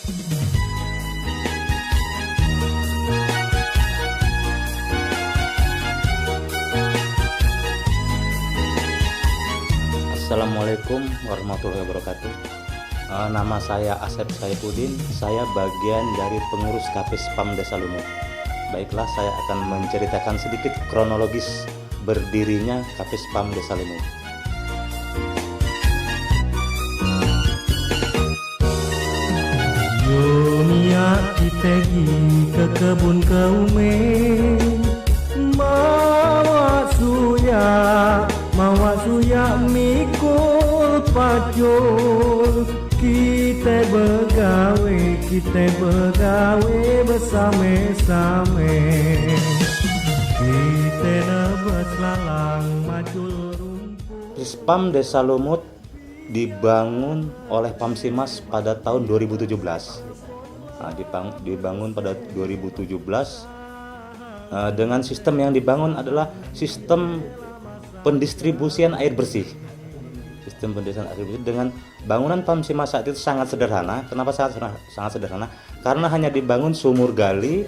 Assalamualaikum warahmatullahi wabarakatuh. Nama saya Asep Saifuddin. Saya bagian dari pengurus KP Spam Desa Lumut. Baiklah, saya akan menceritakan sedikit kronologis berdirinya KP Spam Desa Lumut. Dunia kita ke kebun keumeng, mawa suya mikul pacul, kita begawe bersame-same, kita nebas lalang macul rumput. Spam Desa Lumut dibangun oleh Pamsimas pada tahun 2017. Dibangun pada 2017 dengan sistem yang dibangun adalah sistem pendistribusian air bersih. Sistem pendistribusian air bersih dengan bangunan Pamsimas saat itu sangat sederhana. Kenapa sangat sederhana? Karena hanya dibangun sumur gali,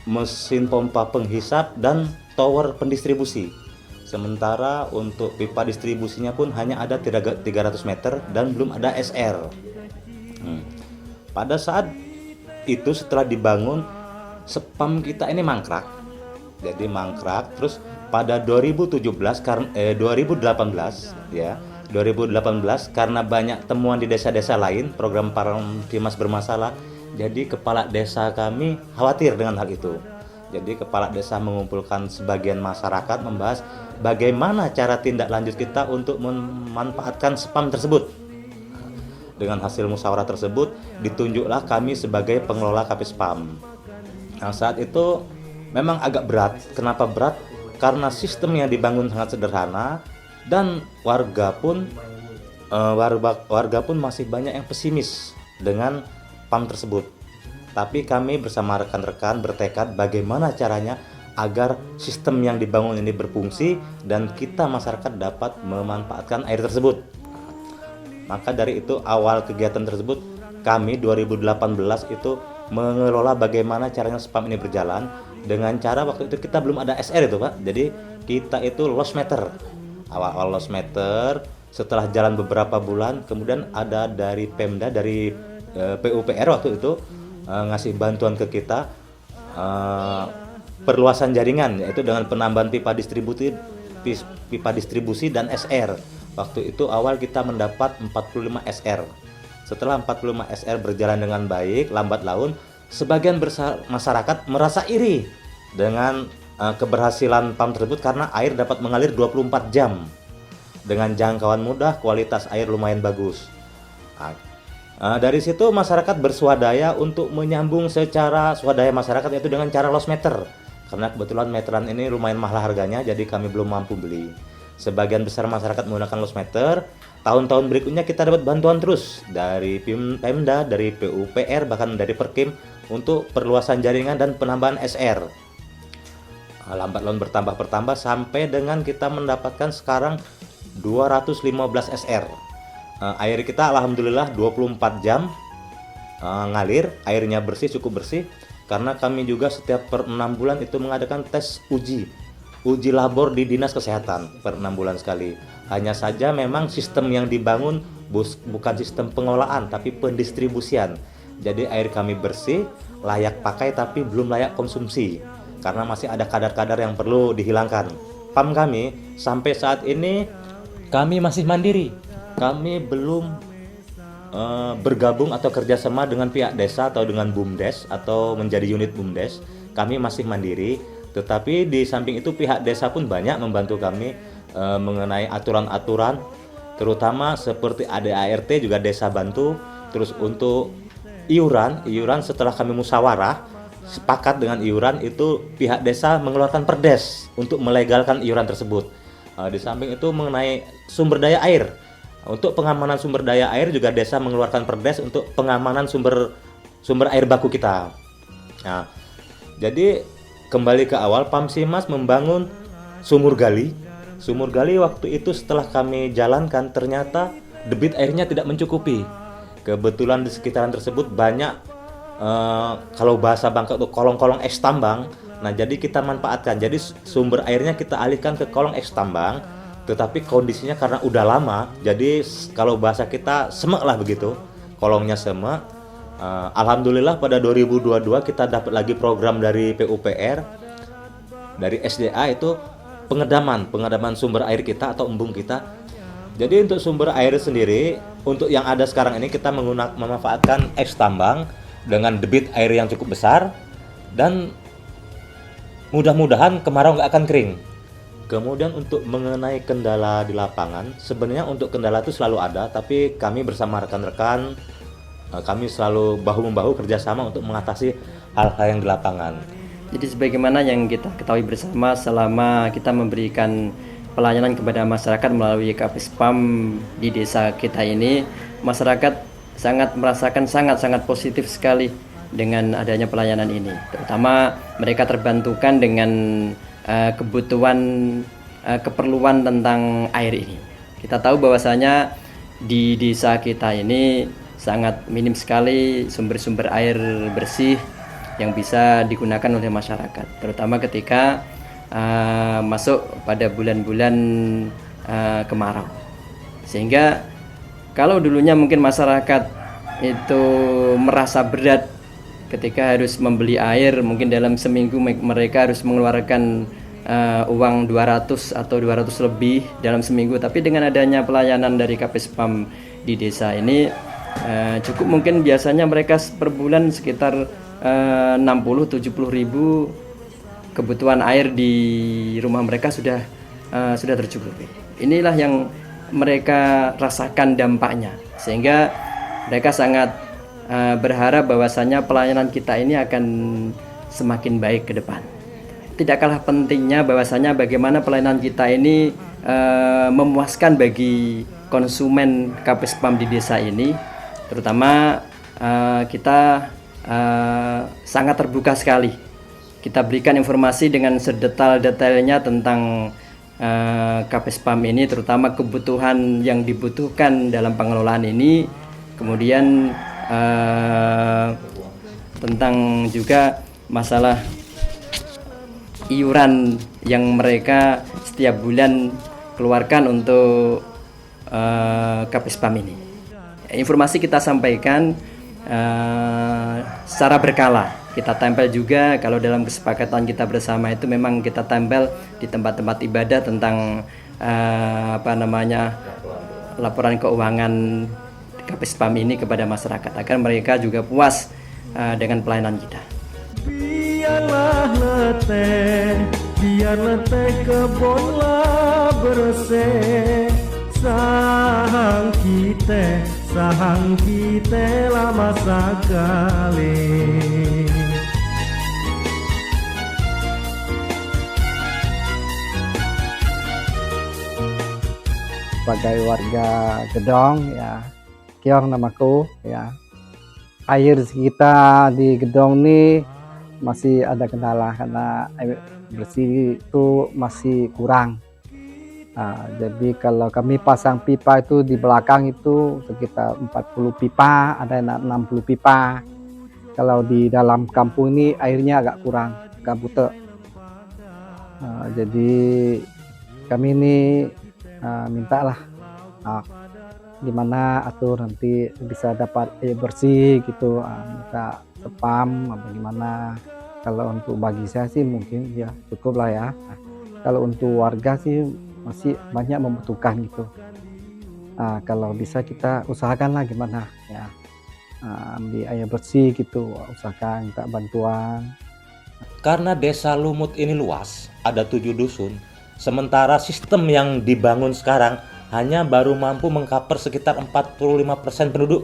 mesin pompa penghisap dan tower pendistribusi. Sementara untuk pipa distribusinya pun hanya ada 300 meter dan belum ada SR. Pada saat itu setelah dibangun, spam kita ini mangkrak. Jadi mangkrak, terus pada 2018 karena banyak temuan di desa-desa lain, program Pamsimas bermasalah. Jadi kepala desa kami khawatir dengan hal itu. Jadi kepala desa mengumpulkan sebagian masyarakat membahas bagaimana cara tindak lanjut kita untuk memanfaatkan spam tersebut. Dengan hasil musyawarah tersebut, ditunjuklah kami sebagai pengelola KP Spam. Nah, saat itu memang agak berat. Kenapa berat? Karena sistem yang dibangun sangat sederhana dan warga pun masih banyak yang pesimis dengan PAM tersebut. Tapi kami bersama rekan-rekan bertekad bagaimana caranya agar sistem yang dibangun ini berfungsi dan kita masyarakat dapat memanfaatkan air tersebut. Maka dari itu awal kegiatan tersebut kami 2018 itu mengelola bagaimana caranya spam ini berjalan dengan cara waktu itu kita belum ada SR itu Pak. Jadi kita itu loss meter. Awal loss meter, setelah jalan beberapa bulan kemudian ada dari Pemda, dari PUPR waktu itu ngasih bantuan ke kita perluasan jaringan, yaitu dengan penambahan pipa distribusi dan SR. Waktu itu awal kita mendapat 45 SR. Setelah 45 SR berjalan dengan baik, lambat laun sebagian masyarakat merasa iri dengan keberhasilan PAM tersebut karena air dapat mengalir 24 jam dengan jangkauan mudah, kualitas air lumayan bagus. Dari situ masyarakat bersuadaya untuk menyambung secara swadaya masyarakat, yaitu dengan cara loss meter. Karena kebetulan meteran ini lumayan mahal harganya, jadi kami belum mampu beli. Sebagian besar masyarakat menggunakan loss meter. Tahun-tahun berikutnya kita dapat bantuan terus dari Pemda, dari PUPR, bahkan dari Perkim untuk perluasan jaringan dan penambahan SR. Lambat laun bertambah sampai dengan kita mendapatkan sekarang 215 SR. Air kita alhamdulillah 24 jam ngalir, airnya bersih, cukup bersih. Karena kami juga setiap per 6 bulan itu mengadakan tes uji labor di Dinas Kesehatan per 6 bulan sekali. Hanya saja memang sistem yang dibangun bukan sistem pengolahan tapi pendistribusian. Jadi air kami bersih, layak pakai tapi belum layak konsumsi karena masih ada kadar-kadar yang perlu dihilangkan. PAM kami sampai saat ini kami masih mandiri. Kami belum bergabung atau kerjasama dengan pihak desa atau dengan BUMDes atau menjadi unit BUMDes. Kami masih mandiri. Tetapi di samping itu pihak desa pun banyak membantu kami mengenai aturan-aturan, terutama seperti ADART juga desa bantu. Terus untuk iuran setelah kami musyawarah sepakat dengan iuran itu pihak desa mengeluarkan perdes untuk melegalkan iuran tersebut. Di samping itu mengenai sumber daya air, untuk pengamanan sumber daya air juga desa mengeluarkan perdes untuk pengamanan sumber air baku kita. Nah, jadi kembali ke awal, Pamsimas membangun sumur gali. Sumur gali waktu itu setelah kami jalankan ternyata debit airnya tidak mencukupi. Kebetulan di sekitaran tersebut banyak kalau bahasa Bangka itu kolong-kolong es tambang. Nah, jadi kita manfaatkan. Jadi sumber airnya kita alihkan ke kolong es tambang. Tetapi kondisinya karena udah lama, jadi kalau bahasa kita semek lah begitu. Kolongnya semek. Alhamdulillah pada 2022 kita dapat lagi program dari PUPR, dari SDA itu pengedaman sumber air kita atau embung kita. Jadi untuk sumber air sendiri, untuk yang ada sekarang ini kita memanfaatkan es tambang dengan debit air yang cukup besar dan mudah-mudahan kemarau nggak akan kering. Kemudian untuk mengenai kendala di lapangan, sebenarnya untuk kendala itu selalu ada, tapi kami bersama rekan-rekan, kami selalu bahu-membahu kerjasama untuk mengatasi hal-hal yang di lapangan. Jadi sebagaimana yang kita ketahui bersama, selama kita memberikan pelayanan kepada masyarakat melalui Kapispam di desa kita ini, masyarakat sangat merasakan sangat positif sekali dengan adanya pelayanan ini. Terutama mereka terbantukan dengan kebutuhan keperluan tentang air ini. Kita tahu bahwasanya di desa kita ini sangat minim sekali sumber-sumber air bersih yang bisa digunakan oleh masyarakat, terutama ketika masuk pada bulan-bulan kemarau. Sehingga kalau dulunya mungkin masyarakat itu merasa berat ketika harus membeli air, mungkin dalam seminggu mereka harus mengeluarkan uang 200 atau 200 lebih dalam seminggu. Tapi dengan adanya pelayanan dari Kapispam di desa ini, cukup mungkin biasanya mereka per bulan sekitar 60-70 ribu kebutuhan air di rumah mereka sudah tercukupi. Inilah yang mereka rasakan dampaknya, sehingga mereka sangat berharap bahwasanya pelayanan kita ini akan semakin baik ke depan. Tidak kalah pentingnya bahwasanya bagaimana pelayanan kita ini memuaskan bagi konsumen Kapispam di desa ini, terutama kita sangat terbuka sekali. Kita berikan informasi dengan sedetail-detailnya tentang Kapispam ini, terutama kebutuhan yang dibutuhkan dalam pengelolaan ini, kemudian tentang juga masalah iuran yang mereka setiap bulan keluarkan untuk Kapispam ini. Informasi kita sampaikan secara berkala. Kita tempel juga, kalau dalam kesepakatan kita bersama itu memang kita tempel di tempat-tempat ibadah tentang laporan keuangan Kapispam ini kepada masyarakat, agar mereka juga puas dengan pelayanan kita. Biar leteh kebonlah bersih, sahang kita lama sekali. Sebagai warga Gedong, ya, Kiong namaku, ya. Air kita di Gedong ini masih ada kendala karena air bersih itu masih kurang. Nah, jadi kalau kami pasang pipa itu di belakang itu sekitar 40 pipa, ada 60 pipa. Kalau di dalam kampung ini airnya agak kurang, agak butek. Nah, jadi kami ini mintalah gimana atur nanti bisa dapat air bersih gitu, minta spam apa gimana. Kalau untuk bagi saya sih mungkin ya cukup lah ya. Kalau untuk warga sih masih banyak membutuhkan gitu. Kalau bisa kita usahakan lah gimana ya, ambil air bersih gitu, usahakan minta bantuan. Karena desa Lumut ini luas, ada 7 dusun, sementara sistem yang dibangun sekarang hanya baru mampu mengcover sekitar 45% penduduk.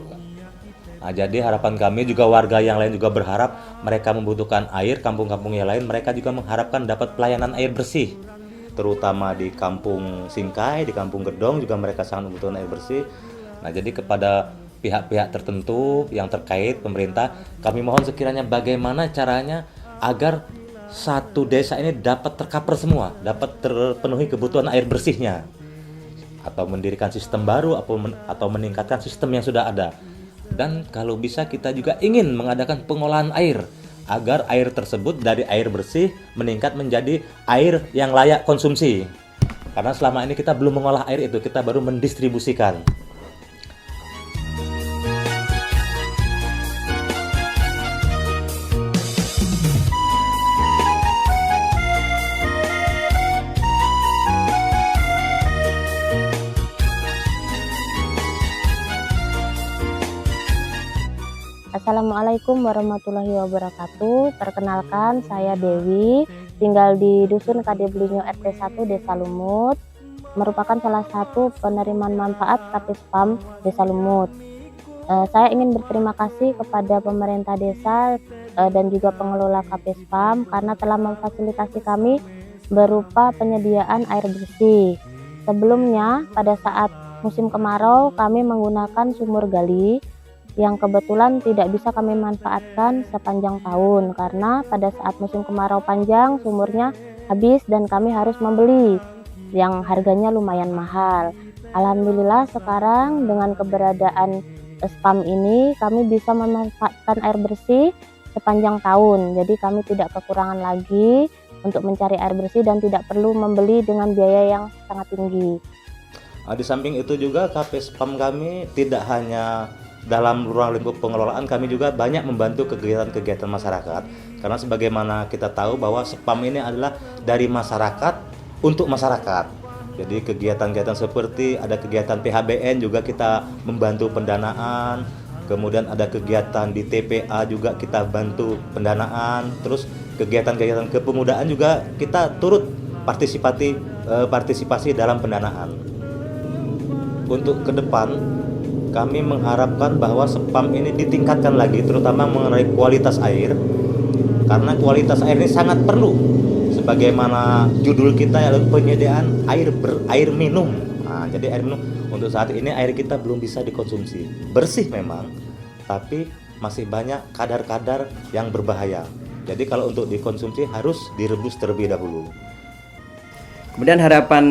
Nah, jadi harapan kami juga warga yang lain juga berharap mereka membutuhkan air, kampung-kampung yang lain mereka juga mengharapkan dapat pelayanan air bersih. Terutama di kampung Singkai, di kampung Gedong juga mereka sangat membutuhkan air bersih. Nah, jadi kepada pihak-pihak tertentu yang terkait pemerintah, kami mohon sekiranya bagaimana caranya agar satu desa ini dapat tercover semua, dapat terpenuhi kebutuhan air bersihnya, atau mendirikan sistem baru atau meningkatkan sistem yang sudah ada. Dan kalau bisa kita juga ingin mengadakan pengolahan air agar air tersebut dari air bersih meningkat menjadi air yang layak konsumsi. Karena selama ini kita belum mengolah air itu, kita baru mendistribusikan. Assalamualaikum warahmatullahi wabarakatuh. Perkenalkan, saya Dewi, tinggal di Dusun Kade Blinyo RT 1 Desa Lumut, merupakan salah satu penerimaan manfaat KP-SPAM Desa Lumut. Saya ingin berterima kasih kepada pemerintah desa dan juga pengelola KP-SPAM karena telah memfasilitasi kami berupa penyediaan air bersih. Sebelumnya, pada saat musim kemarau, kami menggunakan sumur gali yang kebetulan tidak bisa kami manfaatkan sepanjang tahun karena pada saat musim kemarau panjang sumurnya habis dan kami harus membeli yang harganya lumayan mahal. Alhamdulillah sekarang dengan keberadaan SPAM ini kami bisa memanfaatkan air bersih sepanjang tahun, jadi kami tidak kekurangan lagi untuk mencari air bersih dan tidak perlu membeli dengan biaya yang sangat tinggi. Di samping itu juga KP-SPAM kami tidak hanya dalam ruang lingkup pengelolaan, kami juga banyak membantu kegiatan-kegiatan masyarakat. Karena sebagaimana kita tahu bahwa SPAM ini adalah dari masyarakat untuk masyarakat. Jadi kegiatan-kegiatan seperti ada kegiatan PHBN juga kita membantu pendanaan. Kemudian ada kegiatan di TPA juga kita bantu pendanaan. Terus kegiatan-kegiatan kepemudaan juga kita turut partisipasi dalam pendanaan. Untuk ke depan kami mengharapkan bahwa SPAM ini ditingkatkan lagi, terutama mengenai kualitas air, karena kualitas air ini sangat perlu. Sebagaimana judul kita adalah penyediaan air minum. Jadi air minum untuk saat ini air kita belum bisa dikonsumsi. Bersih memang, tapi masih banyak kadar-kadar yang berbahaya. Jadi kalau untuk dikonsumsi harus direbus terlebih dahulu. Kemudian harapan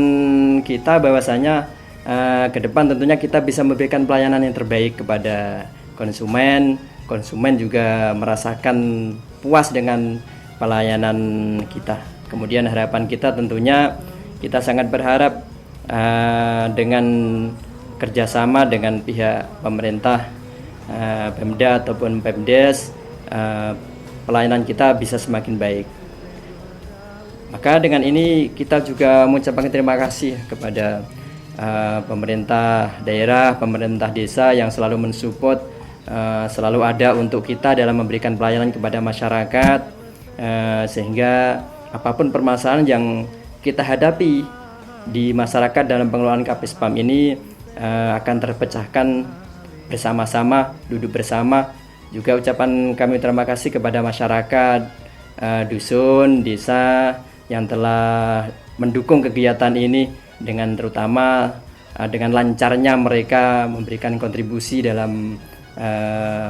kita bahwasanya ke depan tentunya kita bisa memberikan pelayanan yang terbaik kepada konsumen. Konsumen juga merasakan puas dengan pelayanan kita. Kemudian harapan kita tentunya kita sangat berharap dengan kerjasama dengan pihak pemerintah, Pemda ataupun Pemdes, pelayanan kita bisa semakin baik. Maka dengan ini kita juga mengucapkan terima kasih kepada pemerintah daerah, pemerintah desa yang selalu mensupport, selalu ada untuk kita dalam memberikan pelayanan kepada masyarakat, sehingga apapun permasalahan yang kita hadapi di masyarakat dalam pengelolaan KP-SPAM ini akan terpecahkan bersama-sama, duduk bersama. Juga ucapan kami terima kasih kepada masyarakat dusun, desa yang telah mendukung kegiatan ini, dengan terutama dengan lancarnya mereka memberikan kontribusi dalam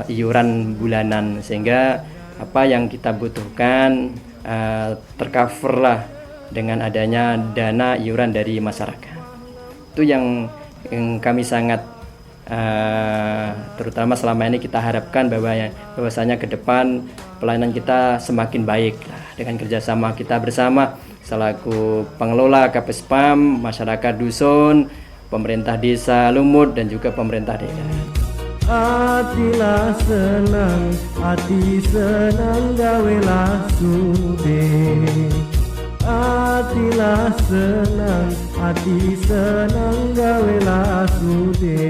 iuran bulanan, sehingga apa yang kita butuhkan tercover lah dengan adanya dana iuran dari masyarakat. Itu yang kami sangat terutama selama ini kita harapkan bahwasanya ke depan pelayanan kita semakin baik dengan kerjasama kita bersama selaku pengelola KP-SPAM, masyarakat dusun, pemerintah desa Lumut dan juga pemerintah daerah. Atilah senang, hati senang gawelah sude. Atilah senang, hati senang gawelah sude.